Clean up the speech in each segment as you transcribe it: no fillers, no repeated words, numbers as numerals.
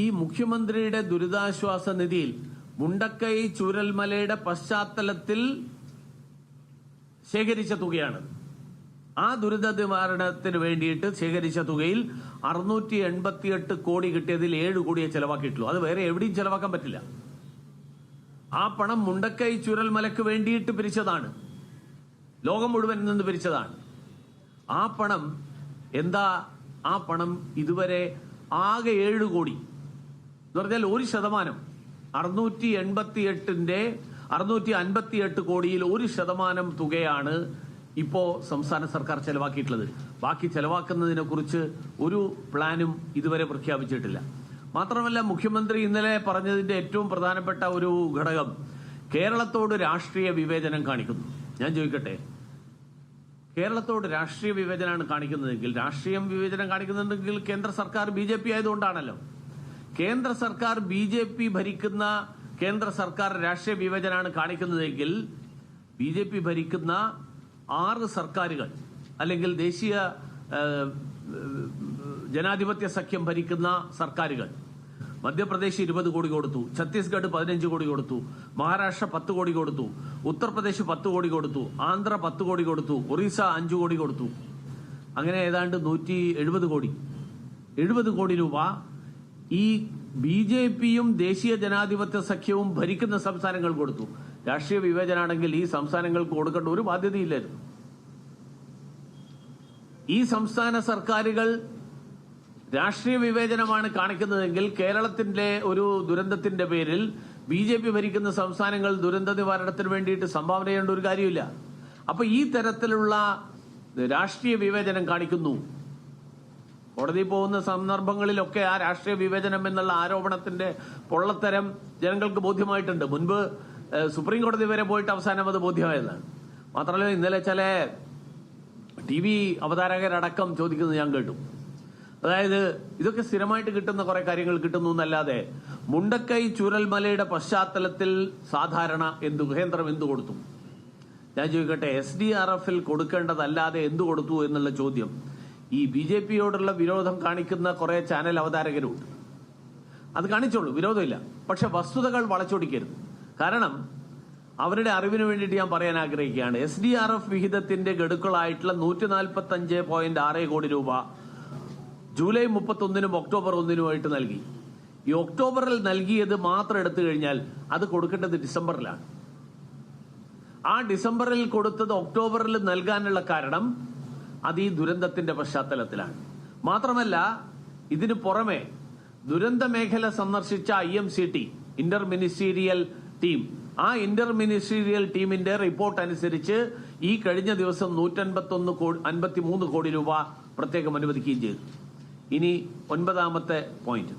ഈ മുഖ്യമന്ത്രിയുടെ ദുരിതാശ്വാസ നിധിയിൽ മുണ്ടക്കൈ ചൂരൽമലയുടെ പശ്ചാത്തലത്തിൽ ശേഖരിച്ച തുകയാണ്. ആ ദുരിത നിവാരണത്തിന് വേണ്ടിയിട്ട് ശേഖരിച്ച തുകയിൽ 688 കോടി കിട്ടിയതിൽ 7 കോടിയെ ചെലവാക്കിയിട്ടുള്ളൂ. അത് വേറെ എവിടെയും ചെലവാക്കാൻ പറ്റില്ല. ആ പണം മുണ്ടക്കൈ ചുരൽമലയ്ക്ക് വേണ്ടിയിട്ട് പിരിച്ചതാണ്, ലോകം മുഴുവൻ നിന്ന് പിരിച്ചതാണ്. ആ പണം എന്താ? ആ പണം ഇതുവരെ ആകെ 7 കോടി എന്ന് പറഞ്ഞാൽ 1%. 658 കോടിയിൽ 1% തുകയാണ് ഇപ്പോ സംസ്ഥാന സർക്കാർ ചെലവാക്കിയിട്ടുള്ളത്. ബാക്കി ചെലവാക്കുന്നതിനെ കുറിച്ച് ഒരു പ്ലാനും ഇതുവരെ പ്രഖ്യാപിച്ചിട്ടില്ല. മാത്രമല്ല, മുഖ്യമന്ത്രി ഇന്നലെ പറഞ്ഞതിന്റെ ഏറ്റവും പ്രധാനപ്പെട്ട ഒരു ഘടകം കേരളത്തോട് രാഷ്ട്രീയ വിവേചനം കാണിക്കുന്നു. ഞാൻ ചോദിക്കട്ടെ, കേരളത്തോട് രാഷ്ട്രീയ വിവേചനമാണ് കാണിക്കുന്നതെങ്കിൽ, രാഷ്ട്രീയം വിവേചനം കാണിക്കുന്നുണ്ടെങ്കിൽ കേന്ദ്ര സർക്കാർ BJP ആയതുകൊണ്ടാണല്ലോ. കേന്ദ്ര സർക്കാർ BJP ഭരിക്കുന്ന കേന്ദ്ര സർക്കാർ രാഷ്ട്രീയ വിവേചനമാണ് കാണിക്കുന്നതെങ്കിൽ BJP ഭരിക്കുന്ന 6 സർക്കാരുകൾ അല്ലെങ്കിൽ ദേശീയ ജനാധിപത്യ സഖ്യം ഭരിക്കുന്ന സർക്കാരുകൾ മധ്യപ്രദേശ് 20 കോടി കൊടുത്തു, ഛത്തീസ്ഗഡ് 15 കോടി കൊടുത്തു, മഹാരാഷ്ട്ര 10 കോടി കൊടുത്തു, ഉത്തർപ്രദേശ് 10 കോടി കൊടുത്തു, ആന്ധ്ര 10 കോടി കൊടുത്തു, ഒറീസ 5 കോടി കൊടുത്തു. അങ്ങനെ ഏതാണ്ട് 170 കോടി 70 കോടി രൂപ ഈ BJPയും ദേശീയ ജനാധിപത്യ സഖ്യവും ഭരിക്കുന്ന സംസ്ഥാനങ്ങൾ കൊടുത്തു. രാഷ്ട്രീയ വിവേചനാണെങ്കിൽ ഈ സംസ്ഥാനങ്ങൾക്ക് കൊടുക്കേണ്ട ഒരു ബാധ്യതയില്ലായിരുന്നു. ഈ സംസ്ഥാന സർക്കാരുകൾ രാഷ്ട്രീയ വിവേചനമാണ് കാണിക്കുന്നതെങ്കിൽ കേരളത്തിന്റെ ഒരു ദുരന്തത്തിന്റെ പേരിൽ BJP ഭരിക്കുന്ന സംസ്ഥാനങ്ങൾ ദുരന്ത നിവാരണത്തിന് വേണ്ടിയിട്ട് സംഭാവന ചെയ്യേണ്ട ഒരു കാര്യമില്ല. അപ്പൊ ഈ തരത്തിലുള്ള രാഷ്ട്രീയ വിവേചനം കാണിക്കുന്നു. കോടതി പോകുന്ന സന്ദർഭങ്ങളിലൊക്കെ ആ രാഷ്ട്രീയ വിവേചനം എന്നുള്ള ആരോപണത്തിന്റെ പൊള്ളത്തരം ജനങ്ങൾക്ക് ബോധ്യമായിട്ടുണ്ട്. മുൻപ് സുപ്രീം കോടതി വരെ പോയിട്ട് അവസാനം അത് ബോധ്യമായതാണ്. മാത്രമല്ല, ഇന്നലെ ചില TV അവതാരകരടക്കം ചോദിക്കുന്നത് ഞാൻ കേട്ടു. അതായത് ഇതൊക്കെ സ്ഥിരമായിട്ട് കിട്ടുന്ന കുറെ കാര്യങ്ങൾ കിട്ടുന്നു എന്നല്ലാതെ മുണ്ടക്കൈ ചൂരൽമലയുടെ പശ്ചാത്തലത്തിൽ സാധാരണ കേന്ദ്രം എന്തു കൊടുത്തു? ഞാൻ ചോദിക്കട്ടെ, SDRFൽ കൊടുക്കേണ്ടതല്ലാതെ എന്തു കൊടുത്തു എന്നുള്ള ചോദ്യം ഈ BJPയോടുള്ള വിരോധം കാണിക്കുന്ന കുറെ ചാനൽ അവതാരകരുണ്ട്. അത് കാണിച്ചോളൂ, വിരോധമില്ല. പക്ഷെ വസ്തുതകൾ വളച്ചൊടിക്കരുത്. കാരണം അവരുടെ അറിവിന് വേണ്ടിയിട്ട് ഞാൻ പറയാൻ ആഗ്രഹിക്കുകയാണ്. SDRF വിഹിതത്തിന്റെ ഗഡുക്കളായിട്ടുള്ള 145.6 കോടി രൂപ ജൂലൈ 31 ഒക്ടോബർ 1 നൽകി. ഈ ഒക്ടോബറിൽ നൽകിയത് മാത്രം എടുത്തു കഴിഞ്ഞാൽ അത് കൊടുക്കേണ്ടത് ഡിസംബറിലാണ്. ആ ഡിസംബറിൽ കൊടുത്തത് ഒക്ടോബറിൽ നൽകാനുള്ള കാരണം അത് ഈ ദുരന്തത്തിന്റെ പശ്ചാത്തലത്തിലാണ്. മാത്രമല്ല, ഇതിനു പുറമെ ദുരന്ത മേഖല സന്ദർശിച്ച IMCT ഇന്റർ മിനിസ്റ്റീരിയൽ ടീം, ആ ഇന്റർ മിനിസ്റ്റീരിയൽ ടീമിന്റെ റിപ്പോർട്ട് അനുസരിച്ച് ഈ കഴിഞ്ഞ ദിവസം 153 കോടി രൂപ പ്രത്യേകം അനുവദിക്കുകയും ചെയ്തു. ഇനി 9ാമത്തെ പോയിന്റ്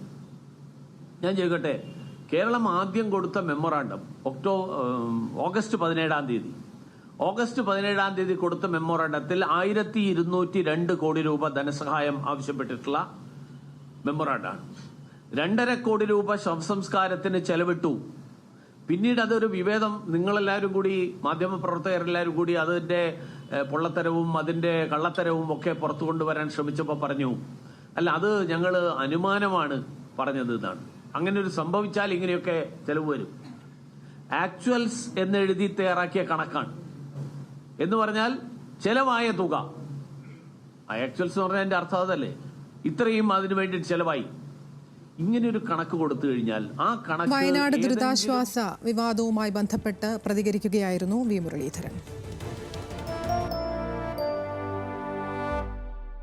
ഞാൻ ചോദിക്കട്ടെ, കേരളം ആദ്യം കൊടുത്ത മെമ്മോറാണ്ടം ഓഗസ്റ്റ് 17 കൊടുത്ത മെമ്മോറാണ്ടത്തിൽ 1202 കോടി രൂപ ധനസഹായം ആവശ്യപ്പെട്ടിട്ടുള്ള മെമ്മോറാണ്ടമാണ്. 2.5 കോടി രൂപ ശവസംസ്കാരത്തിന് ചെലവിട്ടു. പിന്നീട് അതൊരു വിവേദം, നിങ്ങളെല്ലാവരും കൂടി, മാധ്യമപ്രവർത്തകരെല്ലാവരും കൂടി അതിന്റെ പൊള്ളത്തരവും അതിന്റെ കള്ളത്തരവും ഒക്കെ പുറത്തു കൊണ്ടുവരാൻ ശ്രമിച്ചപ്പോൾ പറഞ്ഞു, അല്ല അത് ഞങ്ങൾ അനുമാനമാണ് പറഞ്ഞത് എന്നാണ്. അങ്ങനെ ഒരു സംഭവിച്ചാൽ ഇങ്ങനെയൊക്കെ ചെലവ് വരും. ആക്ച്വൽസ് എന്നെഴുതി തയ്യാറാക്കിയ കണക്കാണ്. എന്ന് പറഞ്ഞാൽ ചെലവായ തുക. ആക്ച്വൽസ് എന്ന് പറഞ്ഞാൽ എന്റെ അർത്ഥം അതല്ലേ, ഇത്രയും അതിനു വേണ്ടി ചെലവായി. ഇങ്ങനെയൊരു കണക്ക് കൊടുത്തു കഴിഞ്ഞാൽ ആ കണക്ക്. വയനാട് ദുരിതാശ്വാസ വിവാദവുമായി ബന്ധപ്പെട്ട് പ്രതികരിക്കുകയായിരുന്നു വി. മുരളീധരൻ.